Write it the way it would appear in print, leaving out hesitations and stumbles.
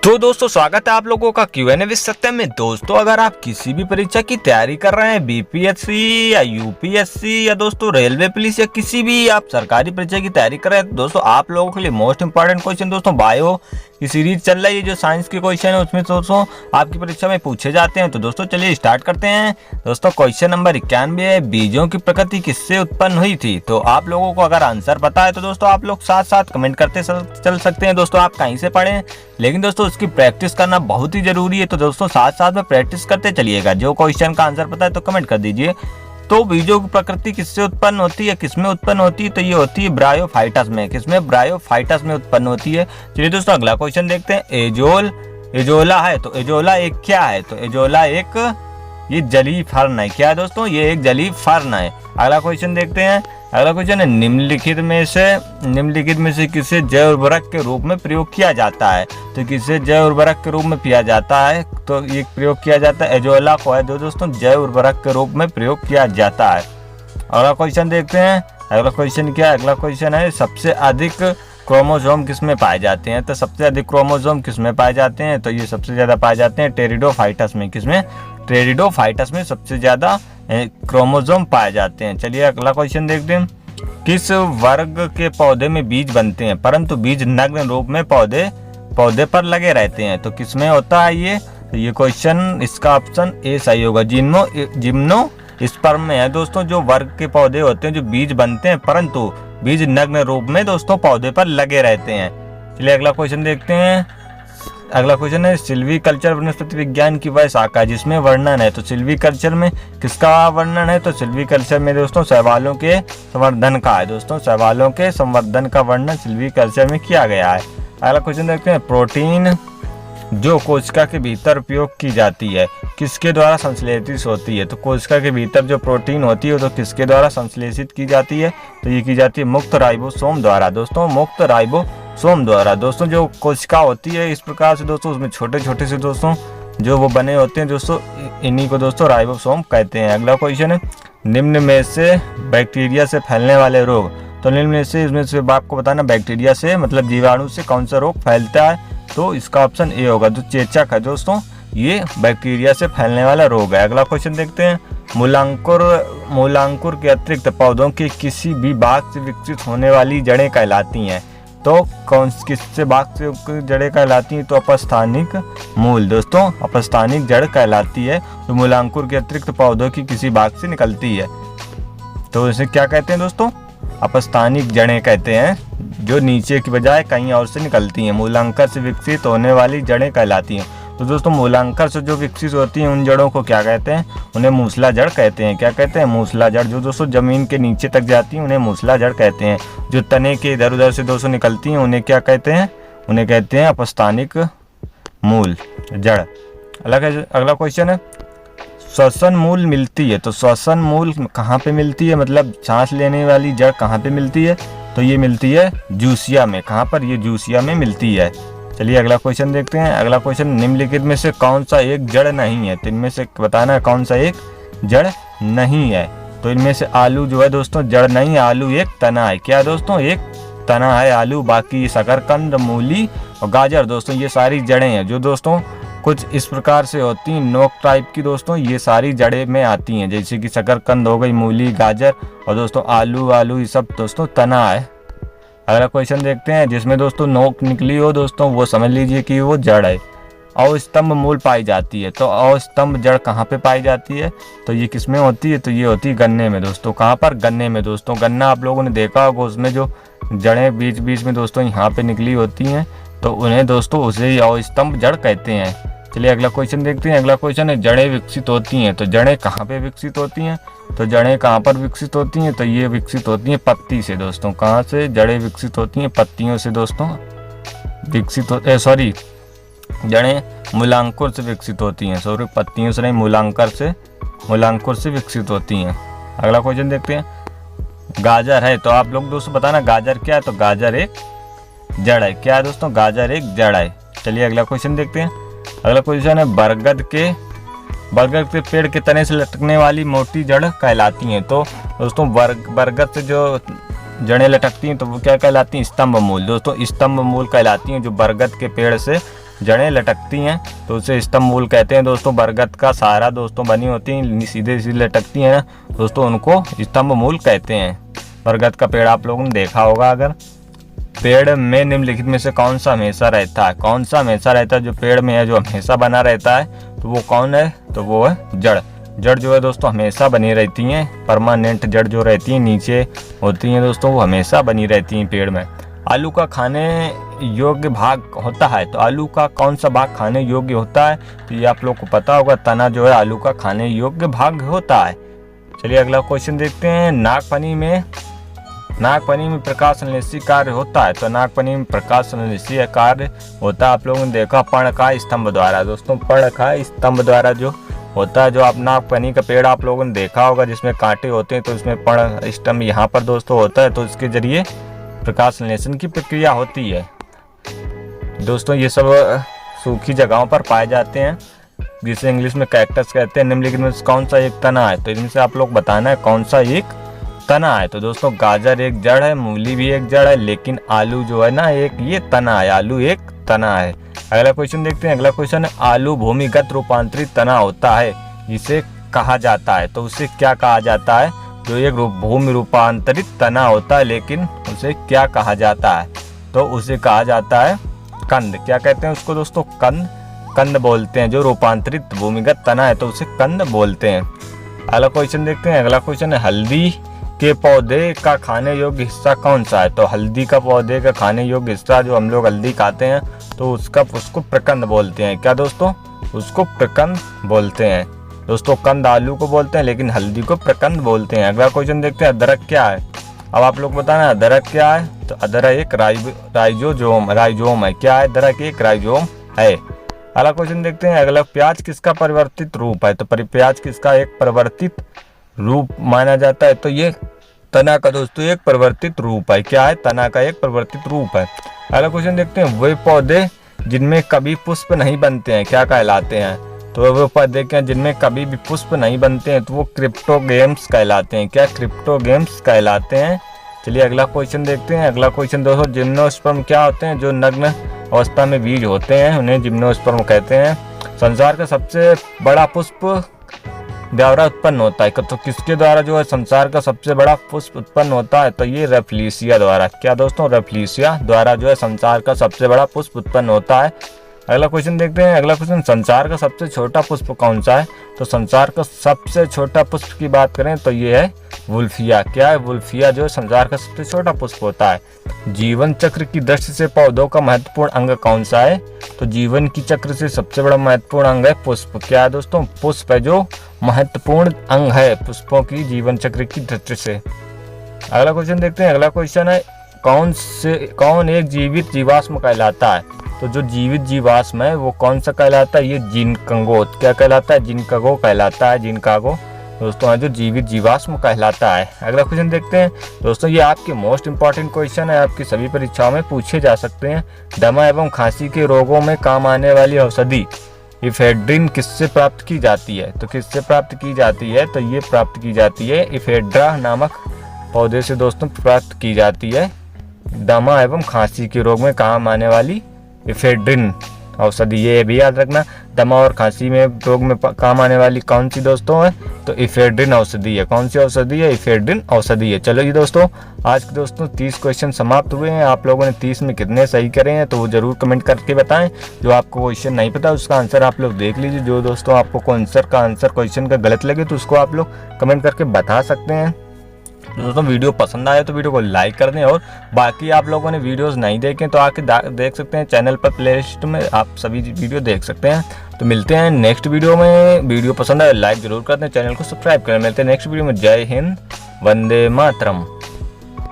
तो दोस्तों स्वागत है आप लोगों का Q&A विद सत्यम में। दोस्तों अगर आप किसी भी परीक्षा की तैयारी कर रहे हैं, बीपीएससी या यूपीएससी या दोस्तों रेलवे पुलिस या किसी भी आप सरकारी परीक्षा की तैयारी कर रहे हैं, तो दोस्तों आप लोगों के लिए मोस्ट इंपॉर्टेंट क्वेश्चन दोस्तों बायो की सीरीज चल रही है। जो साइंस के क्वेश्चन है उसमें दोस्तों आपकी परीक्षा में पूछे जाते हैं। तो दोस्तों चलिए स्टार्ट करते हैं। दोस्तों क्वेश्चन नंबर 91 है, बीजों की प्रकृति किससे उत्पन्न हुई थी। तो आप लोगों को अगर आंसर पता है तो दोस्तों आप लोग साथ साथ कमेंट करते चल सकते हैं। दोस्तों आप कहीं से पढ़ें, लेकिन दोस्तों उसकी प्रैक्टिस करना बहुत ही जरूरी है। तो दोस्तों साथ साथ में प्रैक्टिस करते चलिएगा। जो क्वेश्चन का आंसर पता है तो कमेंट कर दीजिए। तो बीजों की प्रकृति किससे उत्पन्न होती है, किसमें उत्पन्न होती है, तो ये होती है ब्रायोफाइटस में। किसमें? ब्रायोफाइटस में उत्पन्न होती है। चलिए दोस्तों अगला क्वेश्चन देखते हैं। एजोला है, तो एजोला एक क्या है, तो एजोला एक ये जलीय फर्न है। क्या है दोस्तों? ये एक जलीय फर्न है। अगला क्वेश्चन देखते हैं। अगला क्वेश्चन है, निम्नलिखित में से किसे जैव उर्वरक के रूप में प्रयोग किया जाता है। तो किसे जैव उर्वरक के रूप में किया जाता है, तो ये प्रयोग किया जाता है एजोला को है दोस्तों जैव उर्वरक के रूप में प्रयोग किया जाता है। अगला क्वेश्चन देखते हैं। अगला क्वेश्चन क्या है? अगला क्वेश्चन है, सबसे अधिक क्रोमोसोम किसमें पाए जाते हैं। तो सबसे अधिक क्रोमोसोम किसमें पाए जाते हैं, तो ये सबसे ज्यादा पाए जाते हैं टेरिडोफाइटस में। किसमें? टेरिडोफाइटस में सबसे ज्यादा क्रोमोसोम पाए जाते हैं। चलिए अगला क्वेश्चन देखते हैं। किस वर्ग के पौधे में बीज बनते हैं परंतु बीज नग्न रूप में पौधे पर लगे रहते हैं। तो किसमें होता है ये? तो ये क्वेश्चन इसका ऑप्शन ए सही होगा। जिम्नोस्पर्म में है दोस्तों। जो वर्ग के पौधे होते हैं जो बीज बनते हैं परंतु बीज नग्न रूप में दोस्तों पौधे पर लगे रहते हैं। चलिए अगला क्वेश्चन देखते हैं। अगला क्वेश्चन है, सिल्वीकल्चर वनस्पति विज्ञान की वह शाखा जिसमें वर्णन है। तो सिल्वीकल्चर में किसका वर्णन है, तो सिल्वीकल्चर में दोस्तों शैवालों के संवर्धन का है। दोस्तों शैवालों के संवर्धन का वर्णन सिल्वीकल्चर में किया गया है। अगला क्वेश्चन देखते हैं, प्रोटीन जो कोशिका के भीतर उपयोग की जाती है किसके द्वारा संश्लेषित होती है। तो कोशिका के भीतर जो प्रोटीन होती है तो किसके द्वारा संश्लेषित की जाती है, तो ये की जाती है मुक्त राइबोसोम द्वारा। दोस्तों मुक्त राइबोसोम द्वारा। दोस्तों जो कोशिका होती है इस प्रकार से दोस्तों उसमें छोटे छोटे से दोस्तों जो वो बने होते हैं दोस्तों, इन्हीं को दोस्तों राइबोसोम कहते हैं। अगला क्वेश्चन है, निम्न में से बैक्टीरिया से फैलने वाले रोग। तो निम्न में से इसमें से आपको बताना बैक्टीरिया से मतलब जीवाणु से कौन सा रोग फैलता है, तो इसका ऑप्शन ए होगा। जो चेचक है दोस्तों ये बैक्टीरिया से फैलने वाला रोग है। अगला क्वेश्चन देखते हैं, मूलांकुर के अतिरिक्त पौधों के किसी भी भाग से विकसित होने वाली जड़ें कहलाती हैं। तो किससे भाग से जड़ें कहलाती हैं, तो अपस्थानिक मूल। दोस्तों अपस्थानिक जड़ कहलाती है जो मूलांकुर के अतिरिक्त पौधों की किसी भाग से निकलती है। तो इसे क्या कहते हैं दोस्तों? अपस्थानिक जड़ें कहते हैं, जो नीचे की बजाय कहीं और से निकलती हैं। मूलांकर से विकसित होने वाली जड़ें कहलाती हैं। तो दोस्तों मूलांकर से जो विकसित होती हैं उन जड़ों को क्या कहते हैं? उन्हें मूसला जड़ कहते हैं। क्या कहते हैं? मूसला जड़। जो दोस्तों जमीन के नीचे तक जाती हैं उन्हें मूसला जड़ कहते हैं। जो तने के इधर उधर से दोस्तों निकलती हैं उन्हें क्या कहते हैं? उन्हें कहते हैं अपस्थानिक मूल जड़। अगला क्वेश्चन है, श्वसन मूल मिलती है। तो श्वसन मूल कहाँ पे मिलती है, मतलब सांस लेने वाली जड़ कहाँ पे मिलती है, तो ये मिलती है जूसिया में। कहाँ पर? ये जूसिया में मिलती है। चलिए अगला क्वेश्चन देखते हैं। अगला क्वेश्चन, निम्नलिखित में से कौन सा एक जड़ नहीं है। तो इनमें से बताना है कौन सा एक जड़ नहीं है। तो इनमें से आलू जो है दोस्तों जड़ नहीं है, आलू एक तना है। क्या दोस्तों? एक तना है आलू। बाकी शकरकंद, मूली और गाजर दोस्तों ये सारी जड़ें हैं जो दोस्तों कुछ इस प्रकार से होती हैं, नोक टाइप की दोस्तों। ये सारी जड़ें में आती हैं, जैसे कि शकरकंद हो गई, मूली, गाजर और दोस्तों आलू ये सब दोस्तों तना है। अगला क्वेश्चन देखते हैं, जिसमें दोस्तों नोक निकली हो दोस्तों वो समझ लीजिए कि वो जड़ है। अवस्तंभ मूल पाई जाती है। तो अवस्तंभ जड़ कहाँ पे पाई जाती है, तो ये किसमें होती है, तो ये होती है गन्ने में दोस्तों। कहाँ पर? गन्ने में दोस्तों। गन्ना आप लोगों ने देखा होगा, उसमें जो जड़ें बीच बीच में दोस्तों यहाँ पे निकली होती हैं तो उन्हें दोस्तों उसे ही अवस्तंभ जड़ कहते हैं। चलिए अगला क्वेश्चन देखते हैं। अगला क्वेश्चन है, जड़ें विकसित होती हैं। तो जड़ें कहाँ पे विकसित होती हैं, तो जड़ें कहाँ पर विकसित होती हैं, तो ये विकसित होती हैं पत्ती से दोस्तों। कहाँ से जड़ें विकसित होती हैं? पत्तियों से दोस्तों जड़ें मूलांकुर से विकसित होती हैं। पत्तियों से नहीं, मूलांकुर से विकसित होती हैं। अगला क्वेश्चन देखते हैं, गाजर है। तो आप लोग दोस्तों बताना गाजर क्या है, तो गाजर एक जड़ है। क्या है दोस्तों? गाजर एक जड़ है। चलिए अगला क्वेश्चन देखते हैं। अगला क्वेश्चन है, बरगद के पेड़ के तने से लटकने वाली मोटी जड़ कहलाती हैं। तो दोस्तों बरगद से जो जड़ें लटकती हैं तो वो क्या कहलाती हैं? स्तंभ मूल। दोस्तों स्तंभ मूल कहलाती हैं जो बरगद के पेड़ से जड़ें लटकती हैं तो उसे स्तंभ मूल कहते हैं दोस्तों। बरगद का सहारा दोस्तों बनी होती हैं, सीधे सीधे लटकती हैं ना दोस्तों, उनको स्तंभ मूल कहते हैं। बरगद का पेड़ आप लोगों ने देखा होगा। अगर पेड़ में निम्नलिखित में से कौन सा हमेशा रहता है, कौन सा हमेशा रहता है जो पेड़ में है, जो हमेशा बना रहता है, तो वो कौन है, तो वो है जड़। जड़ जो है दोस्तों हमेशा बनी रहती हैं, परमानेंट जड़ जो रहती हैं नीचे होती हैं दोस्तों, वो हमेशा बनी रहती हैं पेड़ में। आलू का खाने योग्य भाग होता है, तो आलू का कौन सा भाग खाने योग्य होता है, तो ये आप लोग को पता होगा, तना जो है आलू का खाने योग्य भाग होता है। चलिए अगला क्वेश्चन देखते हैं। नागफनी में प्रकाश संश्लेषी कार्य होता है, तो नागफनी में प्रकाश संश्लेषी कार्य होता है। आप लोगों ने देखा पर्णकाय स्तंभ द्वारा दोस्तों, पर्णकाय स्तंभ द्वारा जो होता है, जो आप नागफनी का पेड़ आप लोगों ने देखा होगा जिसमें कांटे होते हैं, तो इसमें पर्ण स्तंभ यहाँ पर दोस्तों होता है, तो इसके जरिए प्रकाश संश्लेषण की प्रक्रिया होती है दोस्तों। ये सब सूखी जगहों पर पाए जाते हैं, जिसे इंग्लिश में कैक्टस कहते हैं। निम्नलिखित में कौन सा एक तना है, तो इनमें से आप लोग बताना है कौन सा एक तना है। तो दोस्तों गाजर एक जड़ है, मूली भी एक जड़ है, लेकिन आलू जो है ना एक ये तना है, आलू एक तना है। अगला क्वेश्चन देखते हैं। अगला क्वेश्चन है, आलू भूमिगत रूपांतरित तना होता है, इसे कहा जाता है, तो उसे क्या कहा जाता है, जो एक भूमि रूपांतरित तना होता है, लेकिन उसे क्या कहा जाता है, तो उसे कहा जाता है कंद। क्या कहते हैं उसको दोस्तों, कंद बोलते हैं। जो रूपांतरित भूमिगत तना है तो उसे कंद बोलते हैं। अगला क्वेश्चन देखते हैं। अगला क्वेश्चन है, हल्दी के पौधे का खाने योग्य हिस्सा कौन सा है, तो हल्दी का पौधे का खाने योग्य हिस्सा, जो हम लोग हल्दी खाते हैं, तो उसको प्रकंद बोलते हैं। क्या दोस्तों, उसको प्रकंद बोलते हैं दोस्तों। कंद आलू को बोलते हैं, लेकिन हल्दी को प्रकंद बोलते हैं। अगला क्वेश्चन देखते हैं। अदरक क्या है, अब आप लोग बताना अदरक क्या है, तो अदरक एक राइजोम है। क्या है, अदरक एक राइजोम है। अगला क्वेश्चन देखते हैं। अगला, प्याज किसका परिवर्तित रूप है, तो प्याज किसका एक परिवर्तित रूप माना जाता है, तो ये तना का दोस्तों एक परिवर्तित रूप है। क्या है, तना का एक परिवर्तित रूप है। अगला क्वेश्चन देखते हैं। वे पौधे जिनमें कभी पुष्प नहीं बनते हैं क्या कहलाते हैं, तो वो पौधे क्या जिनमें कभी भी पुष्प नहीं बनते हैं, तो वो क्रिप्टोगेम्स कहलाते हैं। क्या, क्रिप्टोगेम्स कहलाते हैं। चलिए अगला क्वेश्चन देखते हैं। अगला क्वेश्चन दोस्तों, जिम्नोस्पर्म क्या होते हैं, जो नग्न अवस्था में बीज होते हैं उन्हें जिम्नोस्पर्म कहते हैं। संसार का सबसे बड़ा पुष्प द्वारा उत्पन्न होता है, तो किसके द्वारा जो है संसार का सबसे बड़ा पुष्प उत्पन्न होता है, तो ये रेफ्लिसिया द्वारा। क्या दोस्तों, रेफ्लिसिया द्वारा जो है संसार का सबसे बड़ा पुष्प उत्पन्न होता है। अगला क्वेश्चन देखते हैं। अगला क्वेश्चन, संसार का सबसे छोटा पुष्प कौन सा है, तो संसार का सबसे छोटा पुष्प की बात करें तो ये है वुल्फिया। क्या है, वुल्फिया जो संसार का सबसे छोटा पुष्प होता है। जीवन चक्र की दृष्टि से पौधों का महत्वपूर्ण अंग कौन सा है, तो जीवन की चक्र से सबसे बड़ा महत्वपूर्ण अंग है पुष्प। क्या है दोस्तों, पुष्प है जो महत्वपूर्ण अंग है पुष्पों की जीवन चक्र की दृष्टि से। अगला क्वेश्चन देखते हैं। अगला क्वेश्चन है, कौन एक जीवित जीवाश्म कहलाता है, तो जो जीवित जीवाश्म है वो कौन सा कहलाता है, ये जिनकंगो। क्या कहलाता है, जिनकागो कहलाता है। जिनकागो दोस्तों है जो जीवित जीवाश्म कहलाता है। अगला क्वेश्चन देखते हैं दोस्तों। ये आपके मोस्ट इंपॉर्टेंट क्वेश्चन है, आपकी सभी परीक्षाओं में पूछे जा सकते हैं। दमा एवं खांसी के रोगों में काम आने वाली औषधि इफेड्रिन किससे प्राप्त की जाती है, तो किससे प्राप्त की जाती है, तो ये प्राप्त की जाती है इफेड्रा नामक पौधे से दोस्तों प्राप्त की जाती है। दमा एवं खांसी के रोग में काम आने वाली इफेड्रिन औषधि, ये भी याद रखना। दमा और खांसी में रोग में काम आने वाली कौन सी दोस्तों है, तो इफेड्रिन औषधि है। कौन सी औषधि है, इफेड्रिन औषधि है। चलो जी दोस्तों, आज के दोस्तों 30 क्वेश्चन समाप्त हुए हैं। आप लोगों ने 30 में कितने सही करे हैं, तो वो जरूर कमेंट करके बताएं। जो आपको क्वेश्चन नहीं पता उसका आंसर आप लोग देख लीजिए। जो दोस्तों आपको आंसर क्वेश्चन का गलत लगे तो उसको आप लोग कमेंट करके बता सकते हैं। दोस्तों वीडियो पसंद आए तो वीडियो को लाइक कर दें, और बाकी आप लोगों ने वीडियोस नहीं देखे तो आके देख सकते हैं। चैनल पर प्लेलिस्ट में आप सभी वीडियो देख सकते हैं। तो मिलते हैं नेक्स्ट वीडियो में। वीडियो पसंद आए लाइक जरूर कर दें, चैनल को सब्सक्राइब करें। मिलते हैं नेक्स्ट वीडियो में। जय हिंद, वंदे मातरम।